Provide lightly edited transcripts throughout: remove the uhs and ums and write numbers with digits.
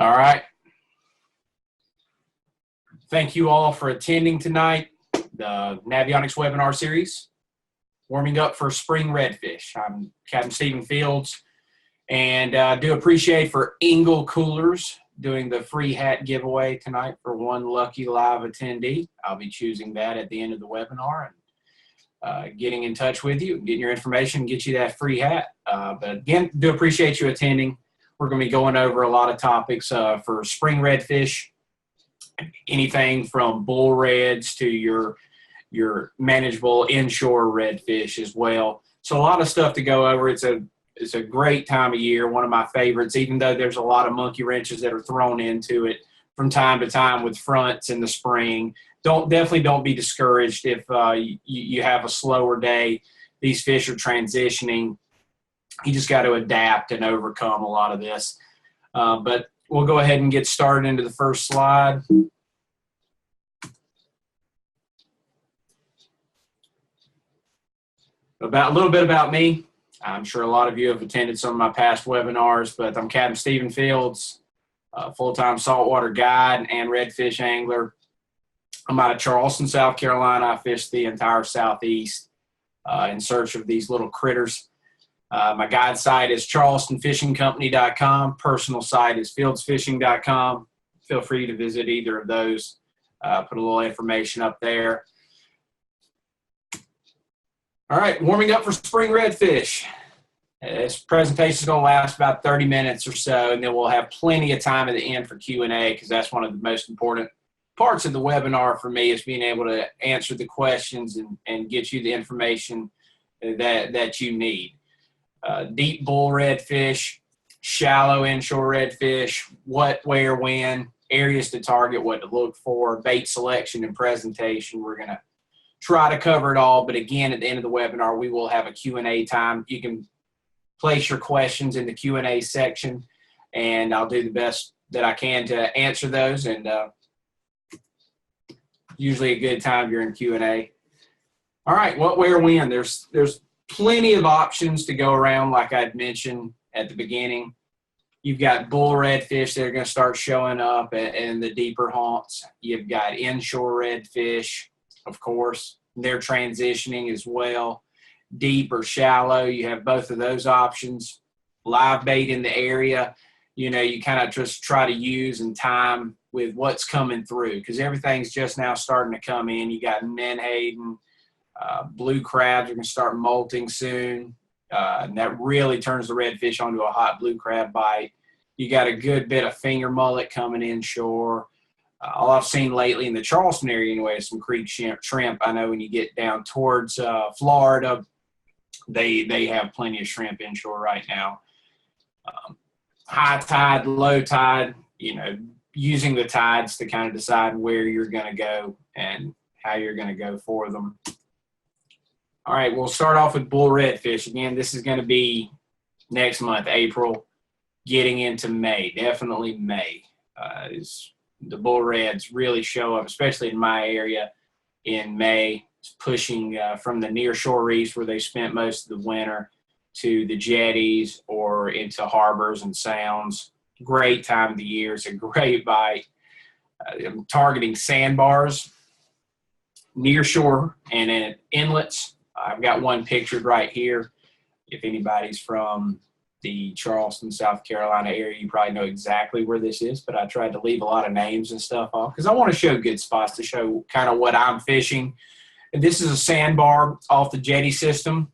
All right. Thank you all for attending tonight, the Navionics webinar series, warming up for spring redfish. I'm Captain Stephen Fields, and I do appreciate for Engel Coolers doing the free hat giveaway tonight for one lucky live attendee. I'll be choosing that at the end of the webinar and getting in touch with you, getting your information, get you that free hat. But again, do appreciate you attending. We're going to be going over a lot of topics for spring redfish, anything from bull reds to your manageable inshore redfish as well. So a lot of stuff to go over. It's a great time of year, one of my favorites, even though there's a lot of monkey wrenches that are thrown into it from time to time with fronts in the spring. Definitely don't be discouraged if you have a slower day. These fish are transitioning. You just got to adapt and overcome a lot of this. But we'll go ahead and get started into the first slide. A little bit about me. I'm sure a lot of you have attended some of my past webinars, but I'm Captain Stephen Fields, full-time saltwater guide and redfish angler. I'm out of Charleston, South Carolina. I fish the entire Southeast in search of these little critters. My guide site is charlestonfishingcompany.com. Personal site is fieldsfishing.com. Feel free to visit either of those. Put a little information up there. All right, warming up for spring redfish. This presentation is going to last about 30 minutes or so, and then we'll have plenty of time at the end for Q&A because that's one of the most important parts of the webinar for me, is being able to answer the questions and get you the information that you need. Deep bull redfish, shallow inshore redfish, what, where, when, areas to target, what to look for, bait selection and presentation. We're going to try to cover it all, but again, at the end of the webinar, we will have a Q&A time. You can place your questions in the Q&A section, and I'll do the best that I can to answer those, and usually a good time during Q&A. All right, what, where, when? There's plenty of options to go around, like I'd mentioned at the beginning. You've got bull redfish that are going to start showing up in the deeper haunts. You've got inshore redfish, of course. They're transitioning as well. Deep or shallow, you have both of those options. Live bait in the area, you kind of just try to use and time with what's coming through because everything's just now starting to come in. You got menhaden. Blue crabs are going to start molting soon, and that really turns the redfish onto a hot blue crab bite. You got a good bit of finger mullet coming inshore. All I've seen lately in the Charleston area anyway is some creek shrimp. I know when you get down towards Florida, they have plenty of shrimp inshore right now. High tide, low tide, using the tides to kind of decide where you're going to go and how you're going to go for them. All right, we'll start off with bull redfish. Again, this is going to be next month, April, getting into May. Definitely May is the bull reds really show up, especially in my area in May. It's pushing from the near shore reefs where they spent most of the winter to the jetties or into harbors and sounds. Great time of the year. It's a great bite. I'm targeting sandbars, near shore, and in inlets. I've got one pictured right here. If anybody's from the Charleston, South Carolina area, you probably know exactly where this is, but I tried to leave a lot of names and stuff off because I want to show good spots to show kind of what I'm fishing. And this is a sandbar off the jetty system,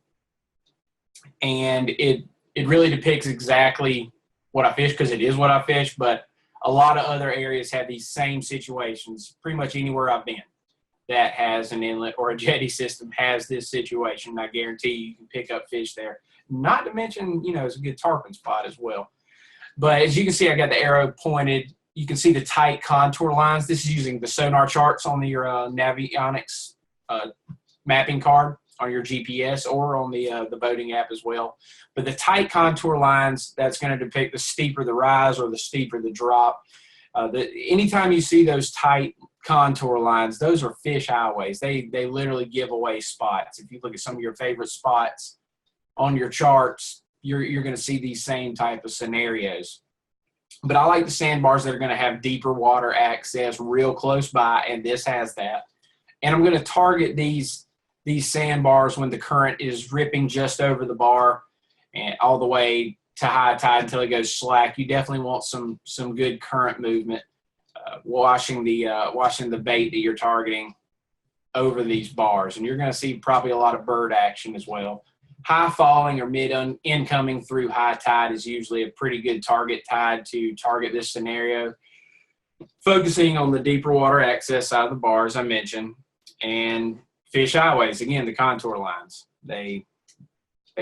and it really depicts exactly what I fish because it is what I fish, but a lot of other areas have these same situations. Pretty much anywhere I've been that has an inlet or a jetty system has this situation. I guarantee you can pick up fish there. Not to mention, it's a good tarpon spot as well. But as you can see, I got the arrow pointed. You can see the tight contour lines. This is using the sonar charts on your Navionics mapping card on your GPS or on the boating app as well. But the tight contour lines, that's going to depict the steeper the rise or the steeper the drop. Anytime you see those tight contour lines, those are fish highways. They literally give away spots. If you look at some of your favorite spots on your charts, you're going to see these same type of scenarios. But I like the sandbars that are going to have deeper water access real close by, and this has that. And I'm going to target these sandbars when the current is ripping just over the bar and all the way to high tide until it goes slack. You definitely want some good current movement, washing the bait that you're targeting over these bars. And you're going to see probably a lot of bird action as well. High falling or mid incoming through high tide is usually a pretty good target tide to target this scenario. Focusing on the deeper water access side of the bar, as I mentioned, and fish highways. Again, the contour lines, they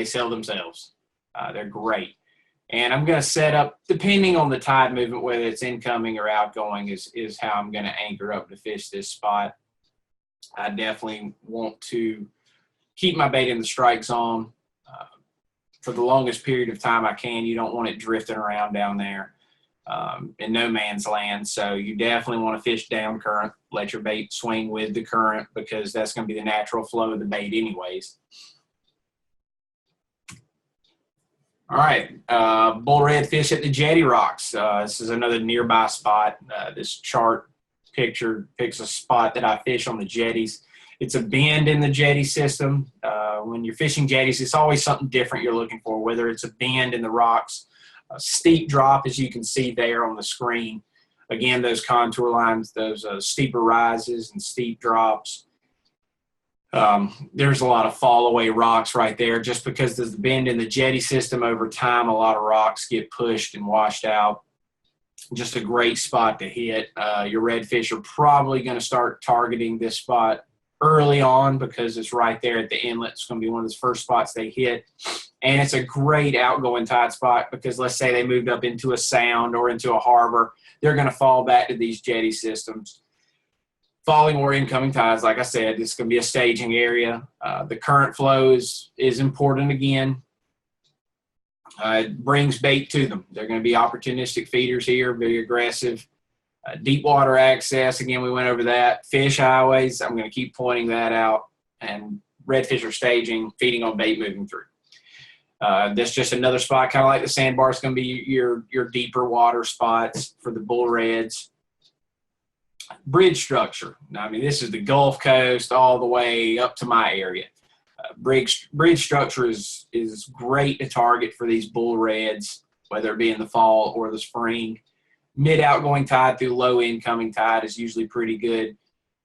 sell themselves. They're great. And I'm going to set up, depending on the tide movement, whether it's incoming or outgoing, is how I'm going to anchor up to fish this spot. I definitely want to keep my bait in the strike zone for the longest period of time I can. You don't want it drifting around down there in no man's land. So you definitely want to fish down current, let your bait swing with the current, because that's going to be the natural flow of the bait anyways. All right, bull redfish at the jetty rocks. This is another nearby spot. This chart picture picks a spot that I fish on the jetties. It's a bend in the jetty system. When you're fishing jetties, it's always something different you're looking for, whether it's a bend in the rocks, a steep drop, as you can see there on the screen. Again, those contour lines, those steeper rises and steep drops. There's a lot of fall away rocks right there. Just because there's the bend in the jetty system, over time, a lot of rocks get pushed and washed out. Just a great spot to hit. Your redfish are probably going to start targeting this spot early on because it's right there at the inlet. It's going to be one of the first spots they hit. And it's a great outgoing tide spot because let's say they moved up into a sound or into a harbor, they're going to fall back to these jetty systems. Falling or incoming tides, like I said, it's going to be a staging area. The current flow is important again. It brings bait to them. They're going to be opportunistic feeders here, very aggressive. Deep water access, again, we went over that. Fish highways, I'm going to keep pointing that out. And redfish are staging, feeding on bait moving through. That's just another spot, kind of like the sandbar. It's going to be your deeper water spots for the bull reds. Bridge structure. Now, I mean, this is the Gulf Coast all the way up to my area. Bridge structure is great to target for these bull reds, whether it be in the fall or the spring. Mid-outgoing tide through low incoming tide is usually pretty good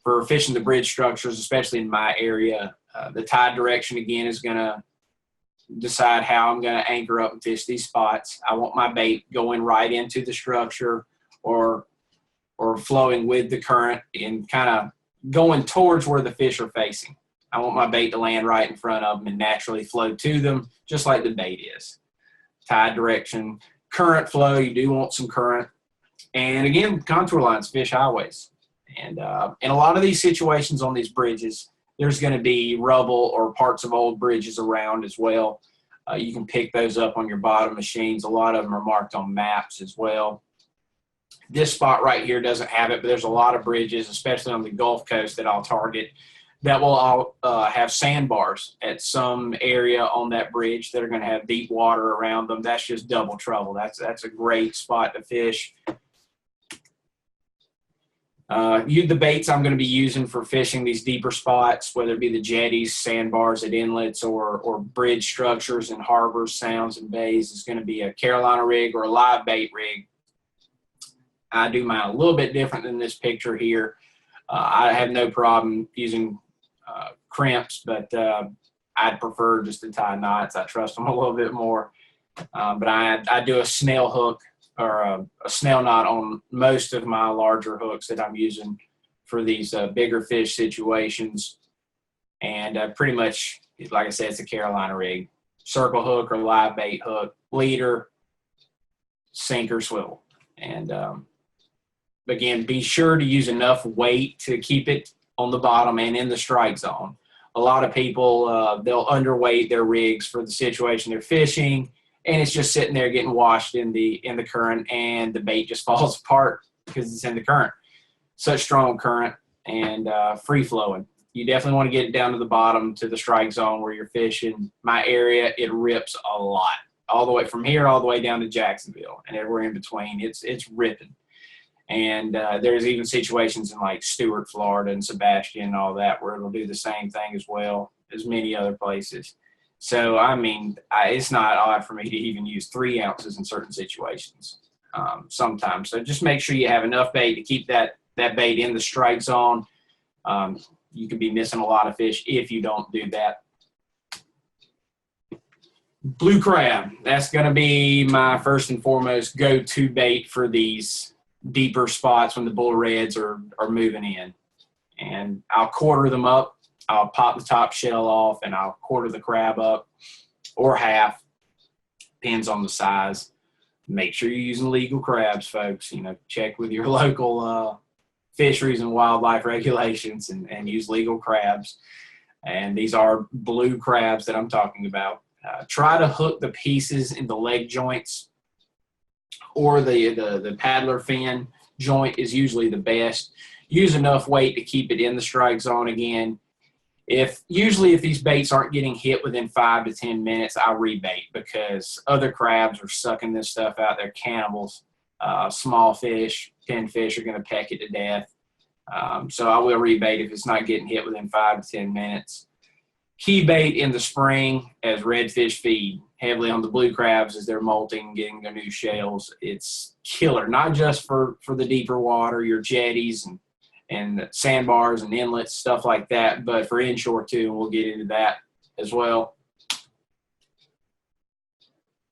for fishing the bridge structures, especially in my area. The tide direction, again, is going to decide how I'm going to anchor up and fish these spots. I want my bait going right into the structure or flowing with the current and kind of going towards where the fish are facing. I want my bait to land right in front of them and naturally flow to them, just like the bait is. Tide direction, current flow, you do want some current. And again, contour lines, fish highways. And in a lot of these situations on these bridges, there's going to be rubble or parts of old bridges around as well. You can pick those up on your bottom machines. A lot of them are marked on maps as well. This spot right here doesn't have it, but there's a lot of bridges, especially on the Gulf Coast, that I'll target that will all have sandbars at some area on that bridge that are going to have deep water around them. That's just double trouble. That's a great spot to fish. The baits I'm going to be using for fishing these deeper spots, whether it be the jetties, sandbars at inlets, or bridge structures in harbors, sounds, and bays, is going to be a Carolina rig or a live bait rig. I do mine a little bit different than this picture here. I have no problem using crimps, but I'd prefer just to tie knots. I trust them a little bit more. But I do a snail hook or a snail knot on most of my larger hooks that I'm using for these bigger fish situations. And pretty much, like I said, it's a Carolina rig. Circle hook or live bait hook, leader, sinker, swivel. And again, be sure to use enough weight to keep it on the bottom and in the strike zone. A lot of people, they'll underweight their rigs for the situation they're fishing, and it's just sitting there getting washed in the current, and the bait just falls apart because it's in the current. Such strong current and free flowing. You definitely want to get it down to the bottom to the strike zone where you're fishing. My area, it rips a lot. all the way from here all the way down to Jacksonville and everywhere in between. It's ripping. And there's even situations in like Stuart, Florida, and Sebastian and all that where it'll do the same thing as well as many other places. So, I mean, it's not odd for me to even use 3 ounces in certain situations sometimes. So just make sure you have enough bait to keep that bait in the strike zone. You could be missing a lot of fish if you don't do that. Blue crab, that's going to be my first and foremost go-to bait for these deeper spots when the bull reds are moving in. And I'll quarter them up. I'll pop the top shell off and I'll quarter the crab up or half. Depends on the size. Make sure you're using legal crabs, folks. You know, check with your local fisheries and wildlife regulations and use legal crabs. And these are blue crabs that I'm talking about. Try to hook the pieces in the leg joints, or the paddler fin joint is usually the best. Use enough weight to keep it in the strike zone again. Usually if these baits aren't getting hit within 5 to 10 minutes, I'll rebait because other crabs are sucking this stuff out. They're cannibals. Small fish, pinfish are going to peck it to death. So I will rebait if it's not getting hit within 5 to 10 minutes. Key bait in the spring as redfish feed heavily on the blue crabs as they're molting, getting their new shells. It's killer, not just for the deeper water, your jetties and sandbars and inlets, stuff like that, but for inshore too, and we'll get into that as well.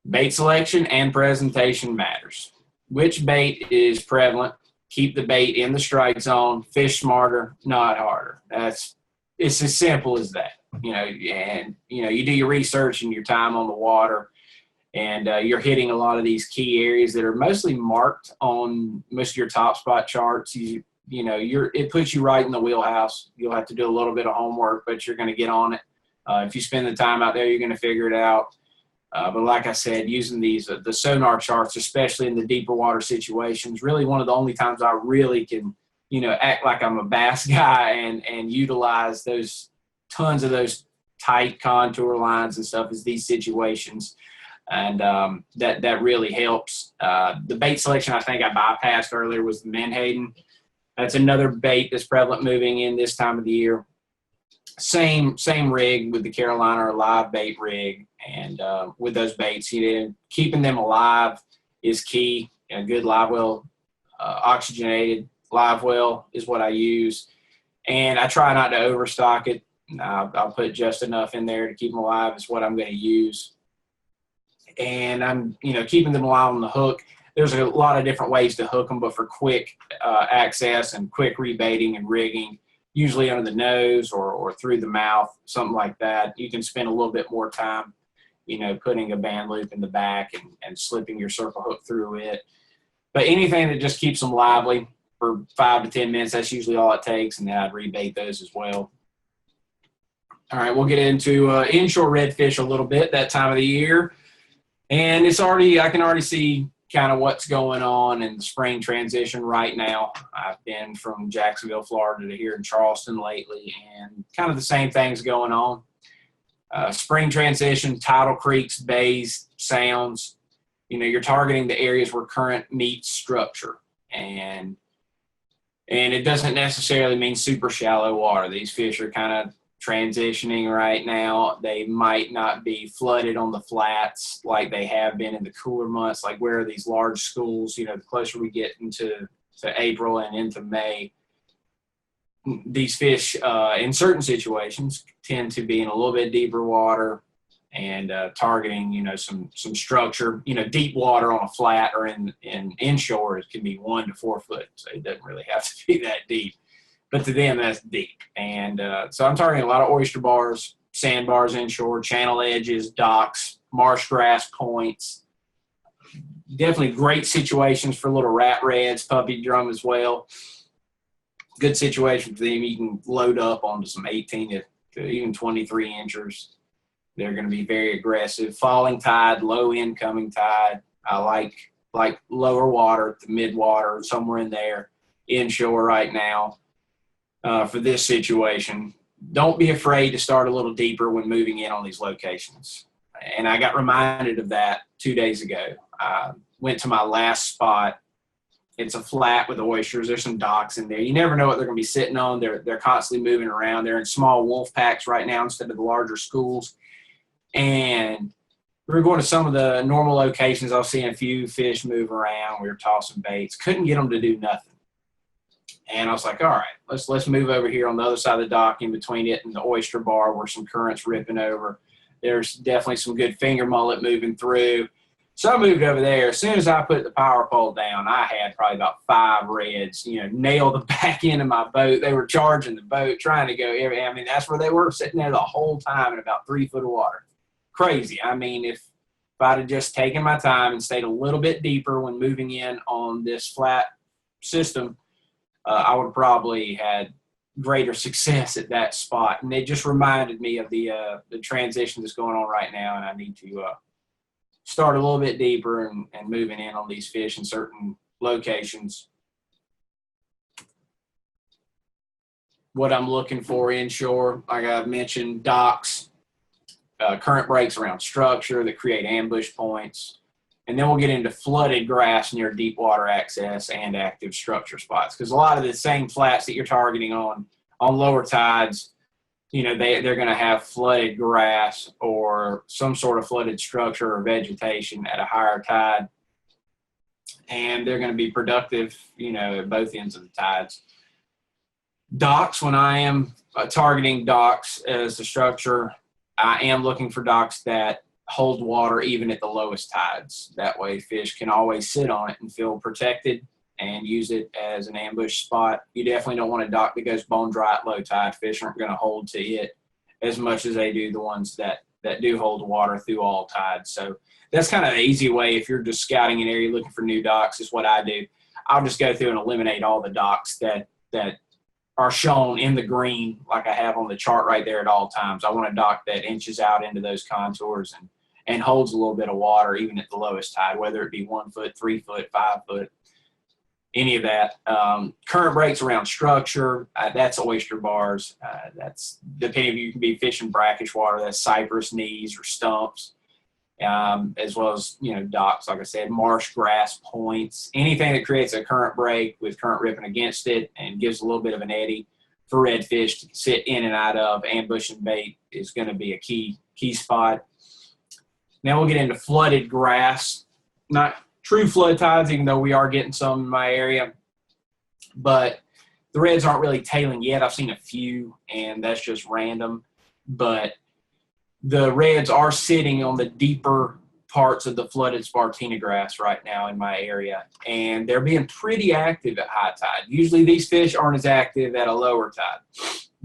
Bait selection and presentation matters. Which bait is prevalent? Keep the bait in the strike zone, fish smarter, not harder. It's as simple as that. And you do your research and your time on the water, and you're hitting a lot of these key areas that are mostly marked on most of your top spot charts. It puts you right in the wheelhouse. You'll have to do a little bit of homework, but you're going to get on it. If you spend the time out there, you're going to figure it out. But like I said, using the sonar charts, especially in the deeper water situations, really one of the only times I really can, act like I'm a bass guy and utilize those tons of those tight contour lines and stuff is these situations. And that really helps. The bait selection I think I bypassed earlier was the menhaden. That's another bait that's prevalent moving in this time of the year. Same rig with the Carolina or live bait rig. And with those baits, keeping them alive is key. A good live well, oxygenated live well is what I use. And I try not to overstock it. I'll put just enough in there to keep them alive is what I'm going to use. And I'm, keeping them alive on the hook. There's a lot of different ways to hook them, but for quick access and quick rebaiting and rigging, usually under the nose or through the mouth, something like that, you can spend a little bit more time, putting a band loop in the back and slipping your circle hook through it. But anything that just keeps them lively for 5 to 10 minutes, that's usually all it takes, and then I'd rebait those as well. All right, we'll get into inshore redfish a little bit that time of the year. And I can already see kind of what's going on in the spring transition right now. I've been from Jacksonville, Florida to here in Charleston lately, and kind of the same things going on. Spring transition, tidal creeks, bays, sounds, you're targeting the areas where current meets structure. And it doesn't necessarily mean super shallow water. These fish are kind of transitioning right now. They might not be flooded on the flats like they have been in the cooler months, like where are these large schools, the closer we get into April and into May, these fish in certain situations tend to be in a little bit deeper water and targeting, some structure, deep water on a flat or in inshore, it can be 1 to 4 foot. So it doesn't really have to be that deep. But to them, that's deep. And so I'm targeting a lot of oyster bars, sandbars inshore, channel edges, docks, marsh grass points. Definitely great situations for little rat reds, puppy drum as well. Good situation for them. You can load up onto some 18 to even 23 inchers. They're going to be very aggressive. Falling tide, low incoming tide. I like lower water to mid water, somewhere in there, inshore right now. For this situation, don't be afraid to start a little deeper when moving in on these locations. And I got reminded of that 2 days ago. Went to my last spot. It's a flat with oysters. There's some docks in there. You never know what they're going to be sitting on. They're constantly moving around. They're in small wolf packs right now instead of the larger schools. And we were going to some of the normal locations. I was seeing a few fish move around. We were tossing baits. Couldn't get them to do nothing. And I was like, all right, let's move over here on the other side of the dock in between it and the oyster bar where some current's ripping over. There's definitely some good finger mullet moving through. So I moved over there. As soon as I put the power pole down, I had probably about 5 reds, nail the back end of my boat. They were charging the boat, trying to go I mean, that's where they were, sitting there the whole time in about 3 foot of water. Crazy. I mean, if I'd have just taken my time and stayed a little bit deeper when moving in on this flat system, I would have probably had greater success at that spot. And it just reminded me of the transition that's going on right now, and I need to start a little bit deeper and moving in on these fish in certain locations. What I'm looking for inshore, like I've mentioned, docks, current breaks around structure that create ambush points. And then we'll get into flooded grass near deep water access and active structure spots. Because a lot of the same flats that you're targeting on lower tides, they're going to have flooded grass or some sort of flooded structure or vegetation at a higher tide. And they're going to be productive, at both ends of the tides. Docks, when I am targeting docks as the structure, I am looking for docks that hold water even at the lowest tides. That way fish can always sit on it and feel protected and use it as an ambush spot. You definitely don't want a dock that goes bone dry at low tide. Fish aren't going to hold to it as much as they do the ones that do hold water through all tides. So that's kind of the easy way if you're just scouting an area looking for new docks is what I do. I'll just go through and eliminate all the docks that are shown in the green like I have on the chart right there at all times. I want a dock that inches out into those contours and holds a little bit of water even at the lowest tide, whether it be 1 foot, 3 foot, 5 foot, any of that. Current breaks around structure, that's oyster bars. That's depending if you can be fishing brackish water, that's cypress knees or stumps, as well as, docks, like I said, marsh grass points, anything that creates a current break with current ripping against it and gives a little bit of an eddy for redfish to sit in and out of. Ambushing bait is going to be a key spot. Now we'll get into flooded grass. Not true flood tides, even though we are getting some in my area. But the reds aren't really tailing yet. I've seen a few, and that's just random. But the reds are sitting on the deeper parts of the flooded Spartina grass right now in my area, and they're being pretty active at high tide. Usually these fish aren't as active at a lower tide.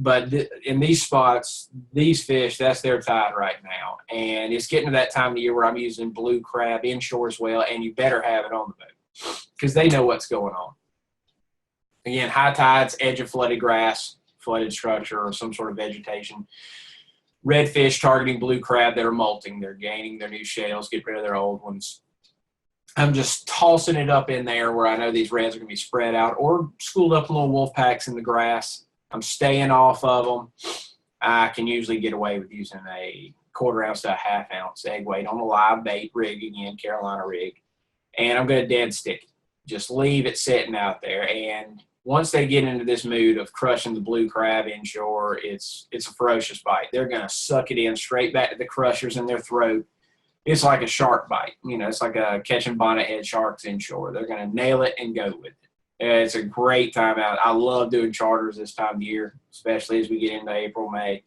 But in these spots, these fish, that's their tide right now. And it's getting to that time of the year where I'm using blue crab inshore as well, and you better have it on the boat because they know what's going on. Again, high tides, edge of flooded grass, flooded structure, or some sort of vegetation. Redfish targeting blue crab that are molting. They're gaining their new shells, get rid of their old ones. I'm just tossing it up in there where I know these reds are going to be spread out or schooled up in little wolf packs in the grass. I'm staying off of them. I can usually get away with using a 1/4 ounce to a 1/2 ounce egg weight on a live bait rig, again, Carolina rig. And I'm going to dead stick it. Just leave it sitting out there. And once they get into this mood of crushing the blue crab inshore, it's a ferocious bite. They're going to suck it in straight back to the crushers in their throat. It's like a shark bite. It's like a catching bonnethead sharks inshore. They're going to nail it and go with it. It's a great time out. I love doing charters this time of year, especially as we get into April, May.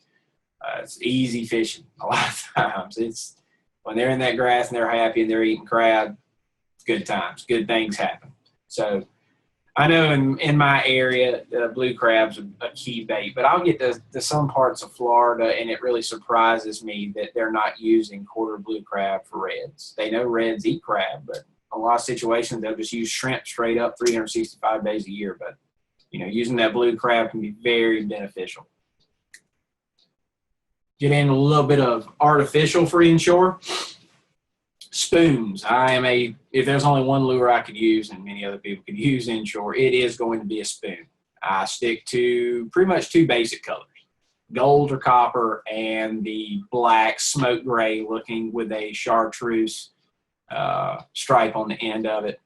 It's easy fishing a lot of times. It's when they're in that grass and they're happy and they're eating crab, good times, good things happen. So I know in my area, blue crab's a key bait, but I'll get to some parts of Florida, and it really surprises me that they're not using quarter blue crab for reds. They know reds eat crab, but a lot of situations they'll just use shrimp straight up 365 days a year. But, using that blue crab can be very beneficial. Get in a little bit of artificial for inshore. Spoons. If there's only one lure I could use and many other people could use inshore, it is going to be a spoon. I stick to pretty much 2 basic colors. gold or copper, and the black smoke gray looking with a chartreuse stripe on the end of it.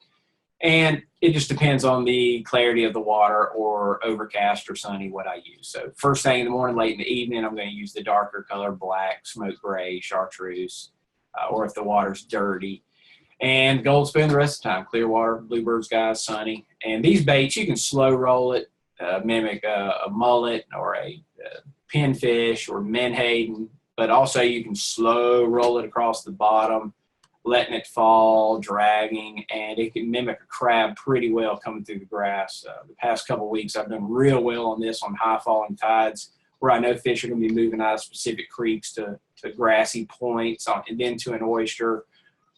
And it just depends on the clarity of the water, or overcast or sunny, what I use. So first thing in the morning, late in the evening, I'm going to use the darker color, black, smoke gray, chartreuse, or if the water's dirty. And gold spoon the rest of the time, clear water, bluebird skies, sunny. And these baits, you can slow roll it, mimic a mullet or a pinfish or menhaden, but also you can slow roll it across the bottom, letting it fall, dragging, and it can mimic a crab pretty well coming through the grass. The past couple of weeks, I've done real well on this on high falling tides, where I know fish are going to be moving out of specific creeks to grassy points, and then to an oyster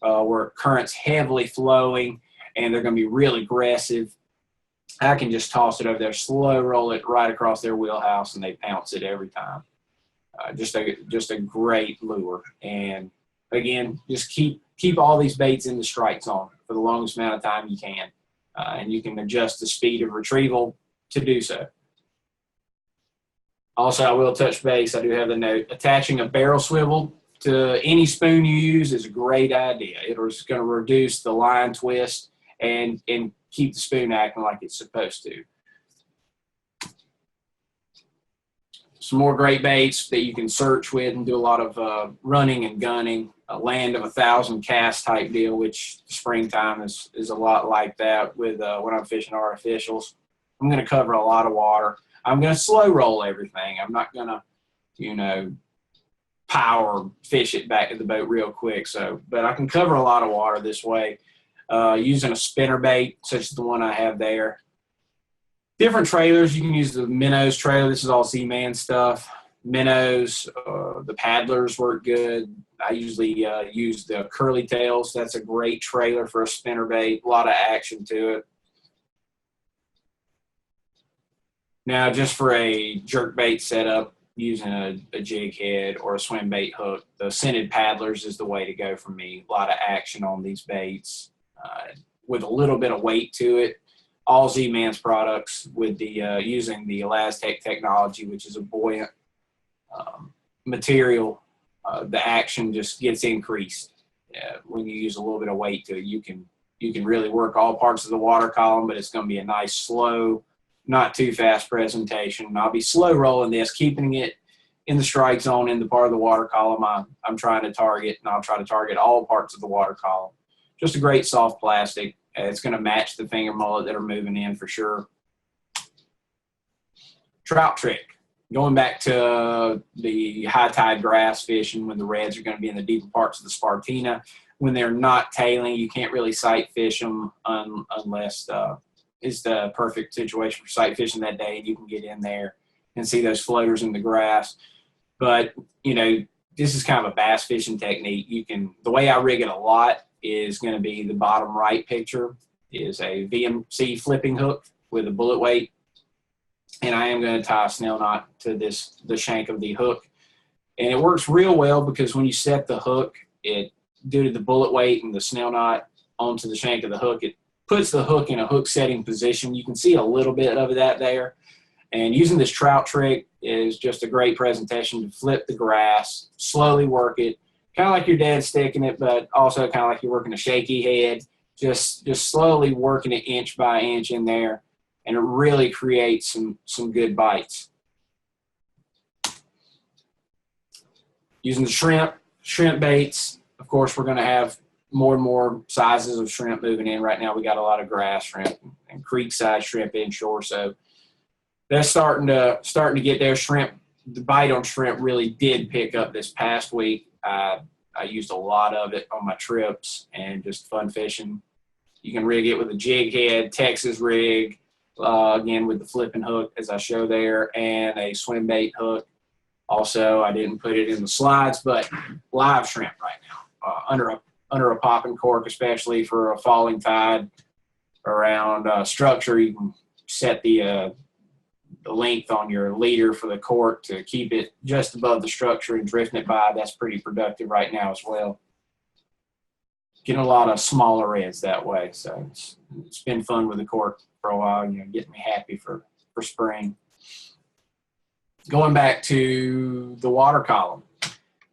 where current's heavily flowing and they're going to be real aggressive. I can just toss it over there, slow roll it right across their wheelhouse, and they pounce it every time. Just a great lure. And again, just keep all these baits in the strike zone for the longest amount of time you can, and you can adjust the speed of retrieval to do so. Also, I will touch base, I do have the note, attaching a barrel swivel to any spoon you use is a great idea. It's going to reduce the line twist and keep the spoon acting like it's supposed to. Some more great baits that you can search with and do a lot of running and gunning. A land of 1,000 cast type deal, which springtime is a lot like that with when I'm fishing artificials. I'm going to cover a lot of water. I'm going to slow roll everything. I'm not going to, power fish it back to the boat real quick. But I can cover a lot of water this way using a spinner bait, such as the one I have there. Different trailers, you can use the minnows trailer. This is all Z-Man stuff. Minnows, the paddlers work good. I usually use the curly tails. That's a great trailer for a spinner bait. A lot of action to it. Now, just for a jerk bait setup, using a jig head or a swim bait hook, the scented paddlers is the way to go for me. A lot of action on these baits with a little bit of weight to it. All Z-Man's products with the using the Elastec technology, which is a buoyant material. The action just gets increased when you use a little bit of weight to it. You can really work all parts of the water column, but it's going to be a nice, slow, not too fast presentation. I'll be slow rolling this, keeping it in the strike zone in the part of the water column I'm trying to target, and I'll try to target all parts of the water column. Just a great soft plastic. It's going to match the finger mullet that are moving in for sure. Trout trick. Going back to the high tide grass fishing when the reds are going to be in the deeper parts of the Spartina. When they're not tailing, you can't really sight fish them unless it's the perfect situation for sight fishing that day, and you can get in there and see those floaters in the grass. But, this is kind of a bass fishing technique. The way I rig it a lot is going to be the bottom right picture is a VMC flipping hook with a bullet weight. And I am going to tie a snell knot to the shank of the hook. And it works real well because when you set the hook, due to the bullet weight and the snell knot onto the shank of the hook, it puts the hook in a hook setting position. You can see a little bit of that there. And using this trout trick is just a great presentation to flip the grass, slowly work it, kind of like your dead sticking it, but also kind of like you're working a shaky head, just slowly working it inch by inch in there. And it really creates some good bites. Using the shrimp baits, of course, we're going to have more and more sizes of shrimp moving in. Right now, we got a lot of grass shrimp and creek-sized shrimp inshore, so that's starting to get there. Shrimp, the bite on shrimp really did pick up this past week. I used a lot of it on my trips and just fun fishing. You can rig it with a jig head, Texas rig, again with the flipping hook as I show there, and a swim bait hook. Also, I didn't put it in the slides, but live shrimp right now under a popping cork, especially for a falling tide around structure. You can set the length on your leader for the cork to keep it just above the structure and drifting it by. That's pretty productive right now as well. Getting a lot of smaller reds that way, so it's been fun with the cork for a while. Getting me happy for spring. Going back to the water column,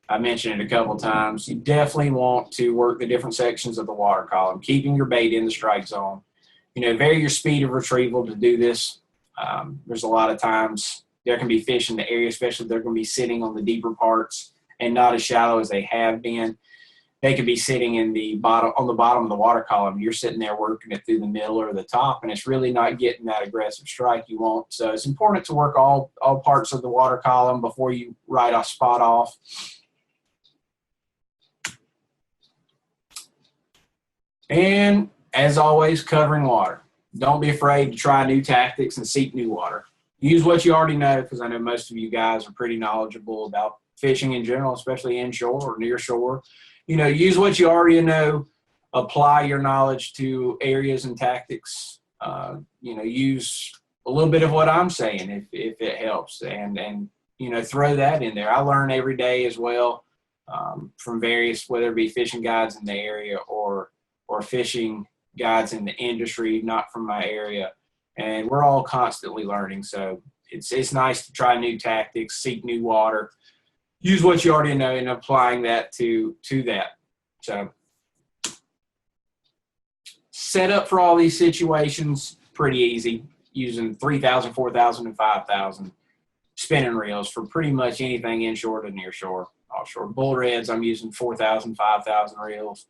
I mentioned it a couple times. You definitely want to work the different sections of the water column, keeping your bait in the strike zone. Vary your speed of retrieval to do this. There's a lot of times there can be fish in the area, especially if they're going to be sitting on the deeper parts and not as shallow as they have been. They could be sitting on the bottom of the water column. You're sitting there working it through the middle or the top, and it's really not getting that aggressive strike you want. So it's important to work all parts of the water column before you write a spot off. And as always, covering water. Don't be afraid to try new tactics and seek new water. Use what you already know, because I know most of you guys are pretty knowledgeable about fishing in general, especially inshore or near shore. Use what you already know. Apply your knowledge to areas and tactics. Use a little bit of what I'm saying if it helps, and throw that in there. I learn every day as well from various, whether it be fishing guides in the area or fishing guides in the industry, not from my area. And we're all constantly learning. So it's nice to try new tactics, seek new water, use what you already know and applying that to that. So set up for all these situations, pretty easy, using 3,000, 4,000, and 5,000 spinning reels for pretty much anything inshore to near shore. Offshore bull reds, I'm using 4,000, 5,000 reels.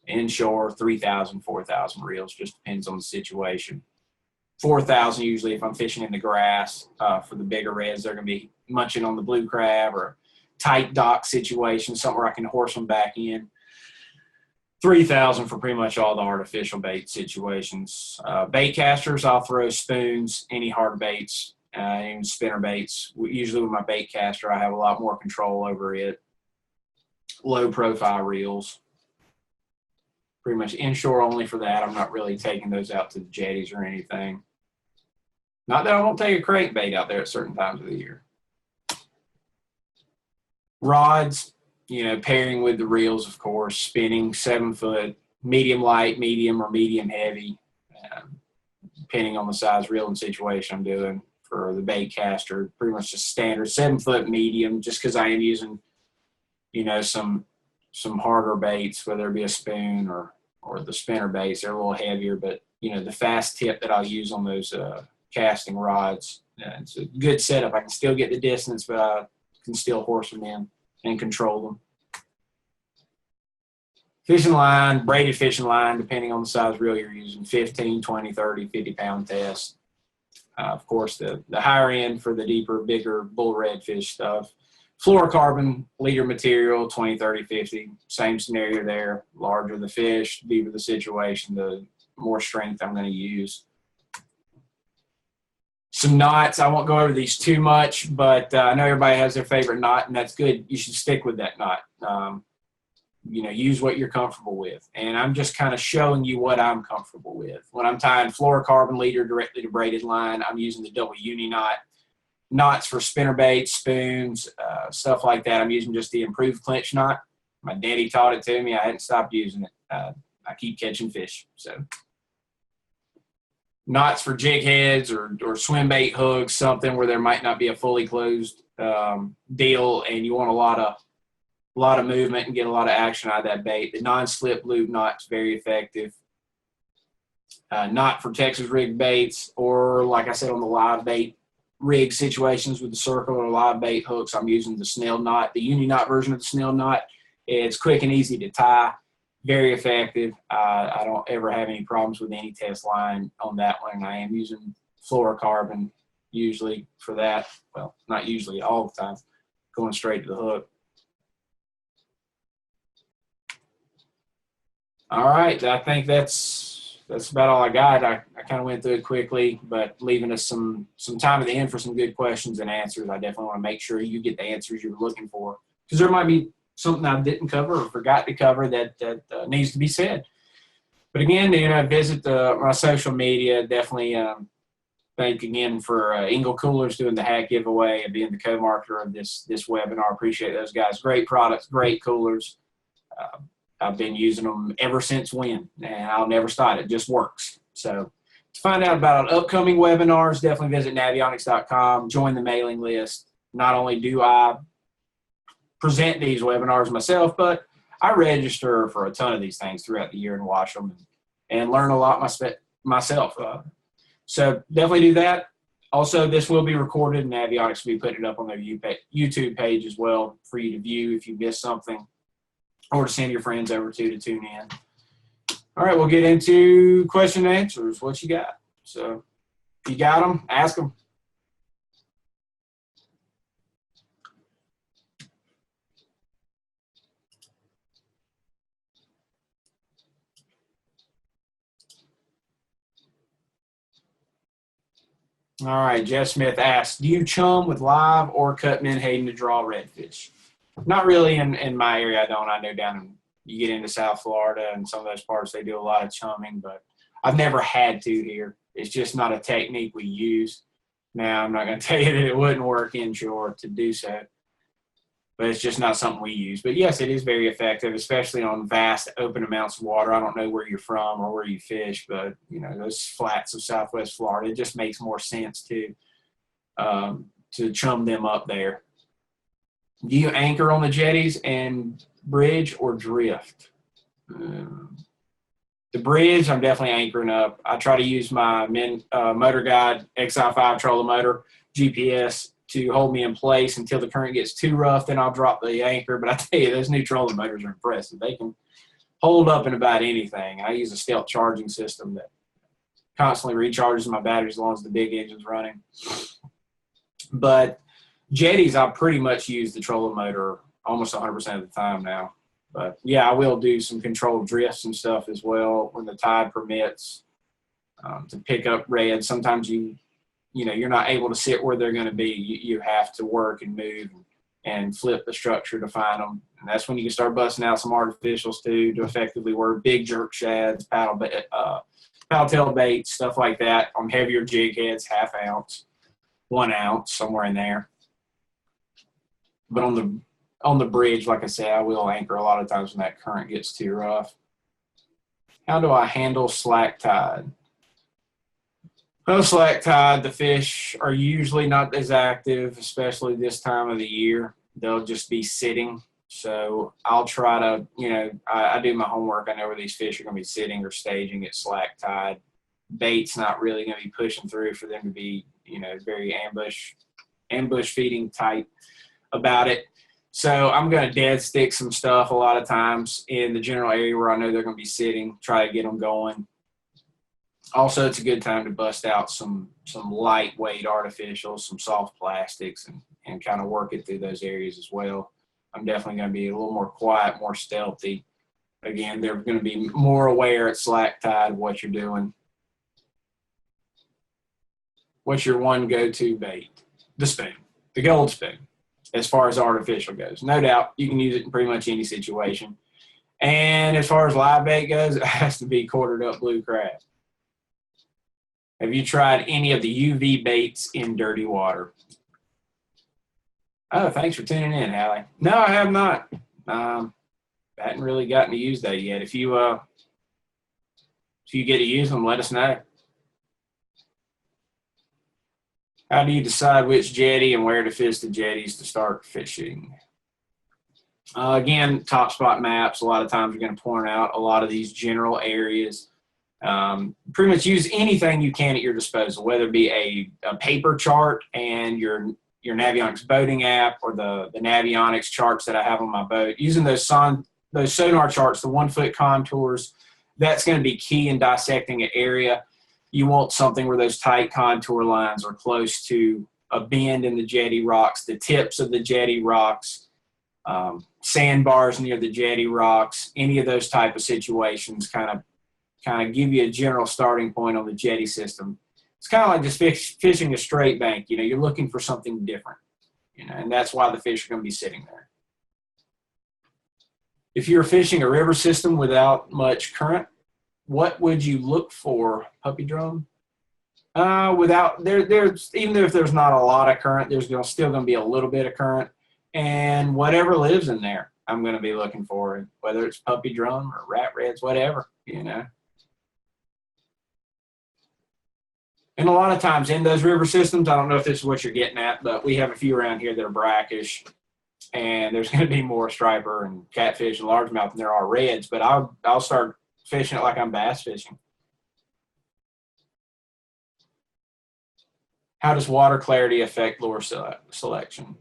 Inshore, 3,000, 4,000 reels, just depends on the situation. 4,000 usually if I'm fishing in the grass. For the bigger reds, they're going to be munching on the blue crab or tight dock situation, somewhere I can horse them back in. 3,000 for pretty much all the artificial bait situations. Bait casters, I'll throw spoons, any hard baits, even spinner baits. Usually with my bait caster, I have a lot more control over it. Low profile reels. Pretty much inshore only for that. I'm not really taking those out to the jetties or anything. Not that I won't take a crankbait out there at certain times of the year. Rods, pairing with the reels, of course, spinning 7 foot, medium light, medium, or medium heavy, depending on the size reel and situation I'm doing. For the bait caster, pretty much just standard 7 foot medium, just because I am using, some harder baits, whether it be a spoon or the spinner baits. They're a little heavier, but the fast tip that I'll use on those casting rods, it's a good setup. I can still get the distance, but I can still horse them in and control them. Fishing line, braided fishing line, depending on the size reel you're using, 15, 20, 30, 50-pound test. Of course, the higher end for the deeper, bigger bull redfish stuff. Fluorocarbon leader material, 20, 30, 50. Same scenario there. Larger the fish, deeper the situation, the more strength I'm going to use. Some knots. I won't go over these too much, but I know everybody has their favorite knot, and that's good. You should stick with that knot. Use what you're comfortable with. And I'm just kind of showing you what I'm comfortable with. When I'm tying fluorocarbon leader directly to braided line, I'm using the double uni knot. Knots for spinner baits, spoons, stuff like that. I'm using just the improved clinch knot. My daddy taught it to me. I hadn't stopped using it. I keep catching fish. So knots for jig heads or swim bait hooks, something where there might not be a fully closed deal, and you want a lot of movement and get a lot of action out of that bait. The non-slip loop knot's very effective. Knot for Texas rig baits, or like I said on the live bait rig situations with the circle or live bait hooks, I'm using the snail knot, the uni knot version of the snail knot. It's quick and easy to tie, very effective. I don't ever have any problems with any test line on that one. I am using fluorocarbon usually for that. Well, not usually, all the time, going straight to the hook. All right, I think that's about all I got. I kind of went through it quickly, but leaving us some time at the end for some good questions and answers. I definitely want to make sure you get the answers you're looking for, because there might be something I didn't cover or forgot to cover that needs to be said. But again, visit my social media. Definitely thank again for Engel Coolers doing the hat giveaway and being the co-marketer of this webinar. Appreciate those guys. Great products, great coolers. I've been using them ever since when, and I'll never stop. It just works. So to find out about upcoming webinars, definitely visit navionics.com, join the mailing list. not only do I present these webinars myself, but I register for a ton of these things throughout the year and watch them and learn a lot myself. So definitely do that. Also, this will be recorded, and Navionics will be putting it up on their YouTube page as well for you to view if you missed something, or to send your friends over to tune in. All right, we'll get into question and answers. What you got? So if you got them, ask them. All right, Jeff Smith asks, do you chum with live or cut menhaden to draw redfish? Not really in my area. I don't. I know down in, you get into South Florida and some of those parts, they do a lot of chumming, but I've never had to here. It's just not a technique we use. Now, I'm not going to tell you that it wouldn't work inshore to do so, but it's just not something we use. But yes, it is very effective, especially on vast open amounts of water. I don't know where you're from or where you fish, but you know, those flats of Southwest Florida, it just makes more sense to chum them up there. Do you anchor on the jetties and bridge or drift? The bridge, I'm definitely anchoring up. I try to use my Motor Guide XI5 trolling motor GPS to hold me in place until the current gets too rough. Then I'll drop the anchor. But I tell you, those new trolling motors are impressive. They can hold up in about anything. I use a stealth charging system that constantly recharges my batteries as long as the big engine's running. But jetties, I pretty much use the trolling motor almost 100% of the time now. But yeah, I will do some controlled drifts and stuff as well when the tide permits to pick up reds. Sometimes you know, you're not able to sit where they're going to be. You have to work and move and flip the structure to find them. And that's when you can start busting out some artificials too to effectively work big jerk shads, paddle-tail baits, stuff like that on heavier jig heads, 1/2 ounce, 1 ounce, somewhere in there. But on the bridge, like I said, I will anchor a lot of times when that current gets too rough. How do I handle slack tide? Well, slack tide, the fish are usually not as active, especially this time of the year. They'll just be sitting. So I'll try to, you know, I do my homework. I know where these fish are going to be sitting or staging at slack tide. Bait's not really going to be pushing through for them to be, you know, very ambush feeding type about it. So I'm going to dead stick some stuff a lot of times in the general area where I know they're going to be sitting, try to get them going. Also, it's a good time to bust out some lightweight artificials, some soft plastics, and kind of work it through those areas as well. I'm definitely going to be a little more quiet, more stealthy. Again, they're going to be more aware at slack tide of what you're doing. What's your one go-to bait? The spoon, the gold spoon, as far as artificial goes. No doubt, you can use it in pretty much any situation. And as far as live bait goes, it has to be quartered up blue crab. Have you tried any of the UV baits in dirty water? Oh, thanks for tuning in, Hallie. No, I have not. I hadn't really gotten to use that yet. If you get to use them, let us know. How do you decide which jetty and where to fish the jetties to start fishing? Again, top spot maps. A lot of times you're going to point out a lot of these general areas. Pretty much use anything you can at your disposal, whether it be a paper chart and your Navionics boating app, or the Navionics charts that I have on my boat. Using those sonar charts, the 1-foot contours, that's going to be key in dissecting an area. You want something where those tight contour lines are close to a bend in the jetty rocks, the tips of the jetty rocks, sandbars near the jetty rocks, any of those type of situations kind of give you a general starting point on the jetty system. It's kind of like just fishing a straight bank. You know, you're looking for something different, you know, and that's why the fish are going to be sitting there. If you're fishing a river system without much current, what would you look for? Puppy drum? There's even if there's not a lot of current, there's still going to be a little bit of current, and whatever lives in there, I'm going to be looking for, whether it's puppy drum or rat reds, whatever, you know. And a lot of times in those river systems, I don't know if this is what you're getting at, but we have a few around here that are brackish, and there's going to be more striper and catfish and largemouth than there are reds, but I'll start fishing it like I'm bass fishing. How does water clarity affect lure selection?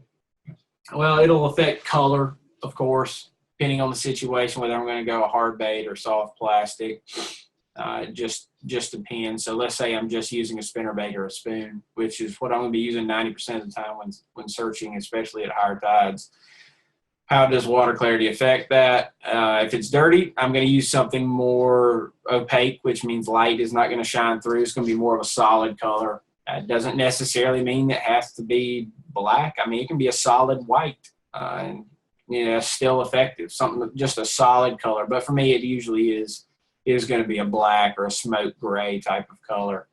Well, it'll affect color, of course, depending on the situation, whether I'm going to go a hard bait or soft plastic. Just depends. So let's say I'm just using a spinnerbait or a spoon, which is what I'm going to be using 90% of the time when searching, especially at higher tides. How does water clarity affect that? If it's dirty, I'm going to use something more opaque, which means light is not going to shine through. It's going to be more of a solid color. It doesn't necessarily mean it has to be black. I mean, it can be a solid white, and still effective. Something just a solid color. But for me, it usually is going to be a black or a smoke gray type of color.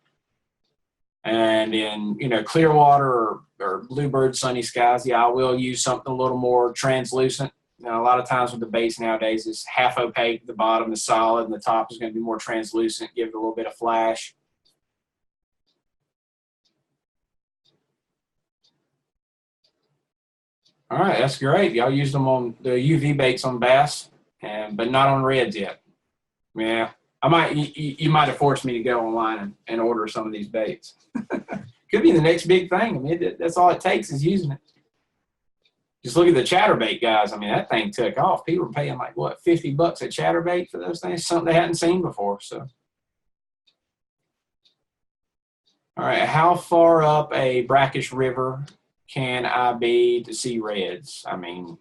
And in clear water or bluebird sunny skies, yeah, I will use something a little more translucent. A lot of times with the baits nowadays, it's half opaque. The bottom is solid, and the top is going to be more translucent. Give it a little bit of flash. All right, that's great. Y'all used them on the UV baits on bass, but not on reds yet. Yeah, you might have forced me to go online and order some of these baits. Could be the next big thing. I mean, that's all it takes is using it. Just look at the chatterbait guys. I mean, that thing took off. People were paying like what, $50 a chatterbait for those things, something they hadn't seen before. So, all right, how far up a brackish river can I be to see reds? I mean,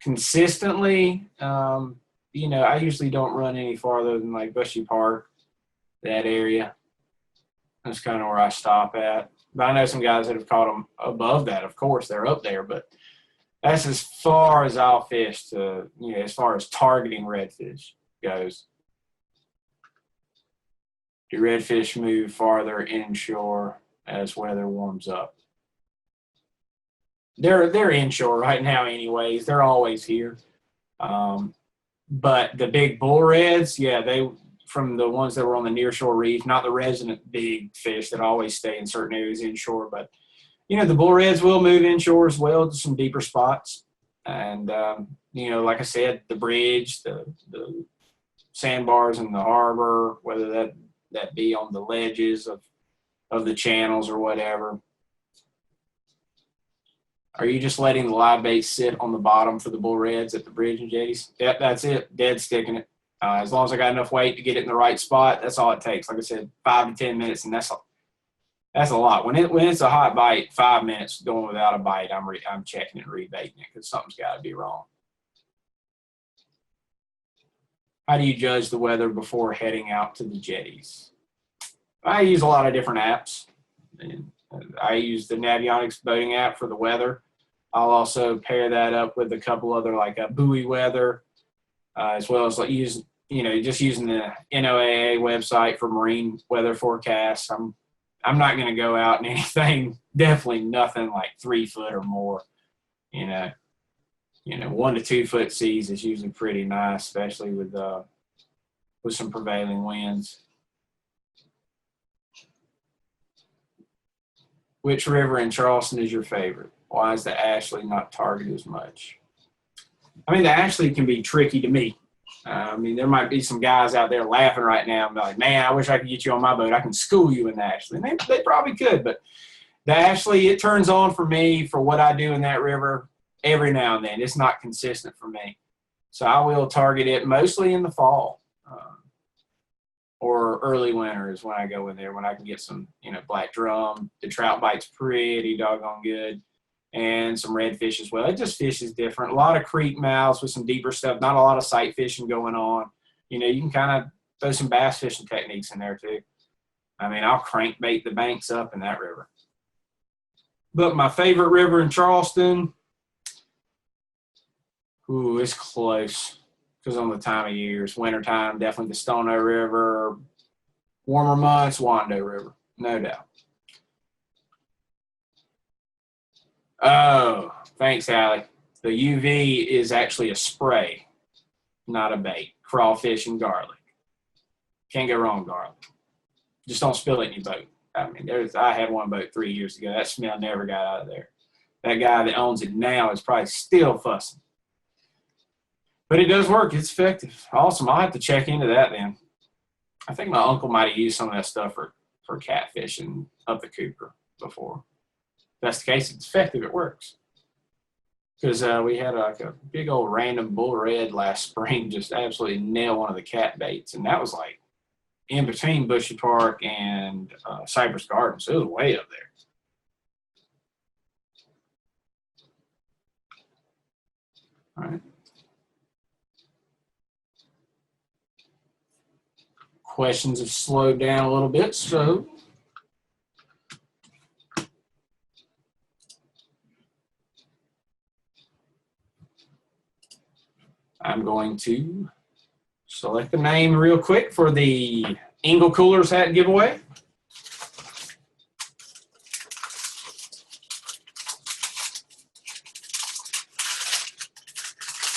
consistently, I usually don't run any farther than like Bushy Park, that area. That's kind of where I stop at. But I know some guys that have caught them above that. Of course, they're up there, but that's as far as I'll fish to, as far as targeting redfish goes. Do redfish move farther inshore as weather warms up? They're inshore right now anyways. They're always here. But the big bull reds, yeah, they from the ones that were on the nearshore reef, not the resident big fish that always stay in certain areas inshore, but the bull reds will move inshore as well to some deeper spots. And like I said, the bridge, the sandbars in the harbor, whether that be on the ledges of the channels or whatever. Are you just letting the live bait sit on the bottom for the bull reds at the bridge and jetties? Yep, that's it. Dead sticking it. As long as I got enough weight to get it in the right spot, that's all it takes. Like I said, 5 to 10 minutes, and that's a lot. When it's a hot bite, 5 minutes going without a bite, I'm checking and rebaiting it because something's got to be wrong. How do you judge the weather before heading out to the jetties? I use a lot of different apps. And I use the Navionics boating app for the weather. I'll also pair that up with a couple other like a buoy weather, as well as like just using the NOAA website for marine weather forecasts. I'm not going to go out in anything, definitely nothing like 3 foot or more. 1 to 2 foot seas is usually pretty nice, especially with some prevailing winds. Which river in Charleston is your favorite? Why is the Ashley not targeted as much? I mean, the Ashley can be tricky to me. There might be some guys out there laughing right now. I'm like, man, I wish I could get you on my boat. I can school you in the Ashley. And they probably could, but the Ashley, it turns on for me for what I do in that river every now and then. It's not consistent for me. So I will target it mostly in the fall or early winter is when I go in there, when I can get some, black drum. The trout bite's pretty doggone good. And some redfish as well. It just fishes different. A lot of creek mouths with some deeper stuff. Not a lot of sight fishing going on. You can kind of throw some bass fishing techniques in there too. I'll crankbait the banks up in that river. But my favorite river in Charleston, it's close because on the time of year. It's wintertime, definitely the Stono River. Warmer months, Wando River, no doubt. Oh, thanks, Allie. The UV is actually a spray, not a bait. Crawfish and garlic. Can't go wrong, garlic. Just don't spill it in your boat. I mean, I had one boat 3 years ago. That smell never got out of there. That guy that owns it now is probably still fussing. But it does work. It's effective. Awesome. I'll have to check into that then. I think my uncle might have used some of that stuff for catfishing up the Cooper before. If that's the case, it's effective. It works. Because we had like a big old random bull red last spring just absolutely nail one of the cat baits. And that was like in between Bushy Park and Cypress Gardens. So it was way up there. All right. Questions have slowed down a little bit, so I'm going to select the name real quick for the Ingle Coolers hat giveaway.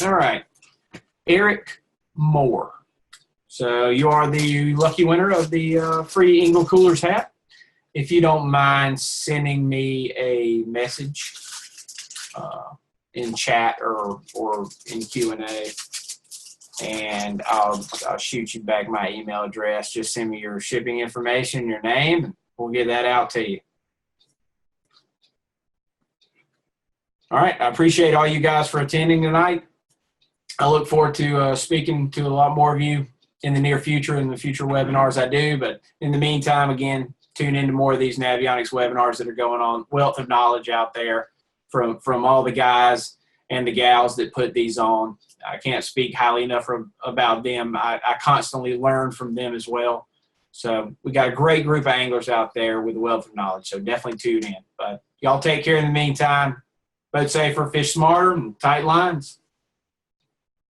All right, Eric Moore. So you are the lucky winner of the free Ingle Coolers hat. If you don't mind sending me a message in chat or in Q&A, and I'll shoot you back my email address. Just send me your shipping information, your name, and we'll get that out to you. All right, I appreciate all you guys for attending tonight. I look forward to speaking to a lot more of you in the near future, in the future webinars I do. But in the meantime, again, tune into more of these Navionics webinars that are going on. Wealth of knowledge out there from all the guys and the gals that put these on. I can't speak highly enough about them. I constantly learn from them as well. So we got a great group of anglers out there with a wealth of knowledge. So definitely tune in. But y'all take care in the meantime. Boat safer, fish smarter, and tight lines.